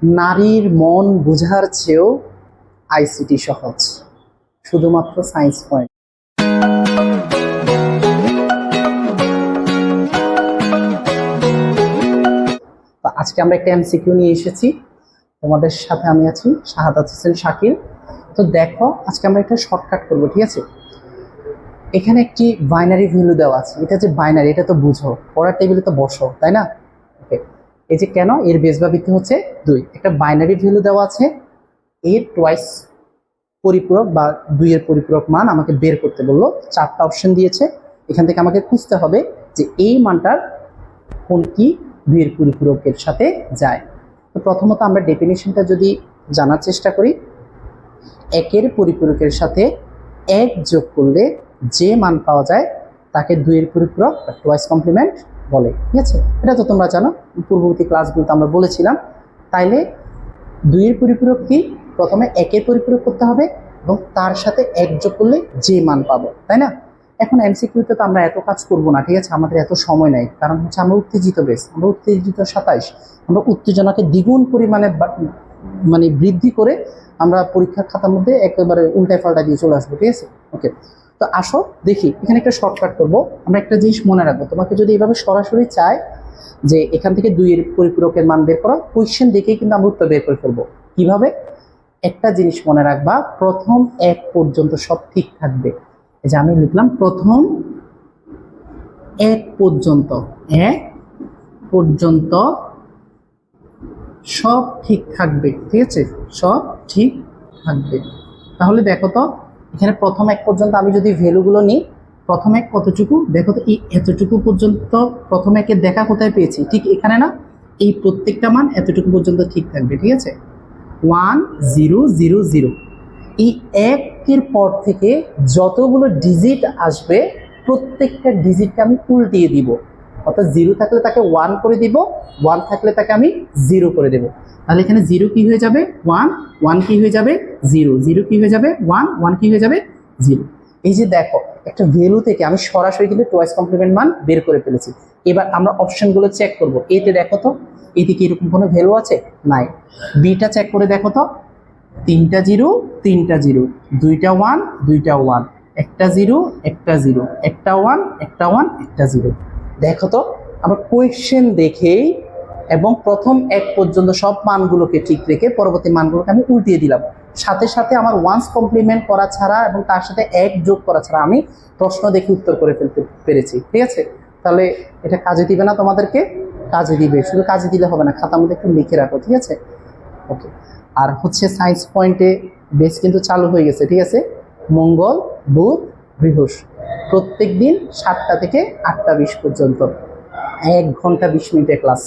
নারীর মন বোঝার চেয়েও আইসিটি সহজ, শুধুমাত্র সায়েন্স পয়েন্ট। তো আজকে আমরা একটা এমসিকিউ নিয়ে এসেছি, তোমাদের সাথে আমি আছি শাহাদাত হোসেন শাকিল। তো দেখো, আজকে আমরা একটা শর্টকাট করবো, ঠিক আছে? এখানে একটি বাইনারি ভ্যালু দেওয়া আছে, এটা যে বাইনারি এটা তো বুঝো, পড়ার টেবিলে তো বসো, তাই না? ওকে, এই যে কেন এর বেস বা ভিত্তি হচ্ছে 2, একটা বাইনারি ভ্যালু দেওয়া আছে, এর টোয়াইস পরিপূরক বা 2 এর পরিপূরক মান আমাকে বের করতে বললো। 4টা অপশন দিয়েছে, এখান থেকে আমাকে খুঁজতে হবে যে এই মানটার কোনটি 2 এর পরিপূরকের সাথে যায়। তো প্রথমত আমরা ডেফিনিশনটা যদি জানার চেষ্টা করি, 1 এর পরিপূরকের সাথে 1 যোগ করলে যে মান পাওয়া যায় তাকে 2 এর পরিপূরক বা টোয়াইস কমপ্লিমেন্ট বলে, ঠিক আছে? এটা তো তোমরা জানো, পূর্ববর্তী ক্লাসগুলোতে আমরা বলেছিলাম। তাইলে 2 এর পরিপূরক কি? প্রথমে 1 এর পরিপূরক করতে হবে এবং তার সাথে 1 যোগ করলে যে মান পাবো, তাই না? এখন এমসিকিউতে তো আমরা এত কাজ করবো না, ঠিক আছে? আমাদের এত সময় নাই, কারণ হচ্ছে আমরা উত্তেজিত বেশ, আমরা উত্তেজিত 27, আমরা উত্তেজনাকে দ্বিগুণ পরিমাণে মানে বৃদ্ধি করে আমরা পরীক্ষার খাতার মধ্যে একেবারে উল্টায় পাল্টা দিয়ে চলে আসবো, ঠিক আছে? ওকে, তো আসো দেখি, এখানে একটা শর্টকাট করবো। আমরা একটা জিনিস মনে রাখবো, তোমাকে যদি এইভাবে সরাসরি চাই যে এখান থেকে 2 এর পরিপূরকের মান বের করো, কোয়েশ্চেন দেখেই কিন্তু আমরা উত্তর বের করে ফেলবো। কিভাবে? একটা জিনিস মনে রাখবা, প্রথম 1 পর্যন্ত সব ঠিক থাকবে। এই যে আমি লিখলাম প্রথম 1 পর্যন্ত, 1 পর্যন্ত সব ঠিক থাকবে, ঠিক আছে? সব ঠিক থাকবে। তাহলে দেখো তো, এখানে প্রথম 1 পর্যন্ত আমি যদি ভ্যালুগুলো নিই, প্রথম 1 কতটুকু দেখো তো, এই এতটুকু পর্যন্ত প্রথম 1-এর দেখা কোথায় পেয়েছি? ঠিক এখানে না? এই প্রত্যেকটা মান এতটুকু পর্যন্ত ঠিক থাকবে, ঠিক আছে? 1 0 0 0। এই 1-এর পর থেকে যতগুলো ডিজিট আসবে প্রত্যেকটা ডিজিটকে আমি উল্টিয়ে দিব, অর্থাৎ 0 থাকলে তাকে 1 করে দিব, 1 থাকলে তাকে আমি 0 করে দেব। তাহলে এখানে 0 কি হয়ে যাবে? 1, 1 কি হয়ে যাবে? 0, 0 কি হয়ে যাবে? 1, 1 কি হয়ে যাবে? 0। এই যে দেখো, একটা ভ্যালু থেকে আমি সরাসরি কিন্তু টোয়াইস কমপ্লিমেন্ট মান বের করে ফেলেছি। এবার আমরা অপশনগুলো চেক করব। এতে দেখো তো, এতে কি এরকম কোনো ভ্যালু আছে? নাই। বিটা চেক করে দেখো তো, 3টা 0, 3টা 0, 2টা 1, 2টা 1, একটা 0, একটা 0, একটা 1, একটা 1, একটা 0। দেখো তো, আমরা কোয়েশ্চেন দেখেই এবং প্রথম 1 পর্যন্ত সব মানগুলোকে ঠিক রেখে পরবর্তী মানগুলোকে আমি উল্টিয়ে দিলাম। সাথে সাথে আমার ওয়ান্স কমপ্লিমেন্ট করা ছাড়া এবং তার সাথে 1 যোগ করা ছাড়া আমি প্রশ্ন দেখে উত্তর করে ফেলতে পেরেছি, ঠিক আছে? তাহলে এটা কাজে দিবে না তোমাদেরকে? কাজে দিবে, শুধু কাজে দিলে হবে না, খাতার মধ্যে একটু লিখে রাখো, ঠিক আছে? ওকে, আর হচ্ছে সায়েন্স পয়েন্টে বেস কিন্তু চালু হয়ে গেছে, ঠিক আছে? মঙ্গল, বুধ, বৃহস্পতি, প্রত্যেক দিন 7টা থেকে 8টা 20 পর্যন্ত 1 ঘন্টা 20 মিনিটের ক্লাস।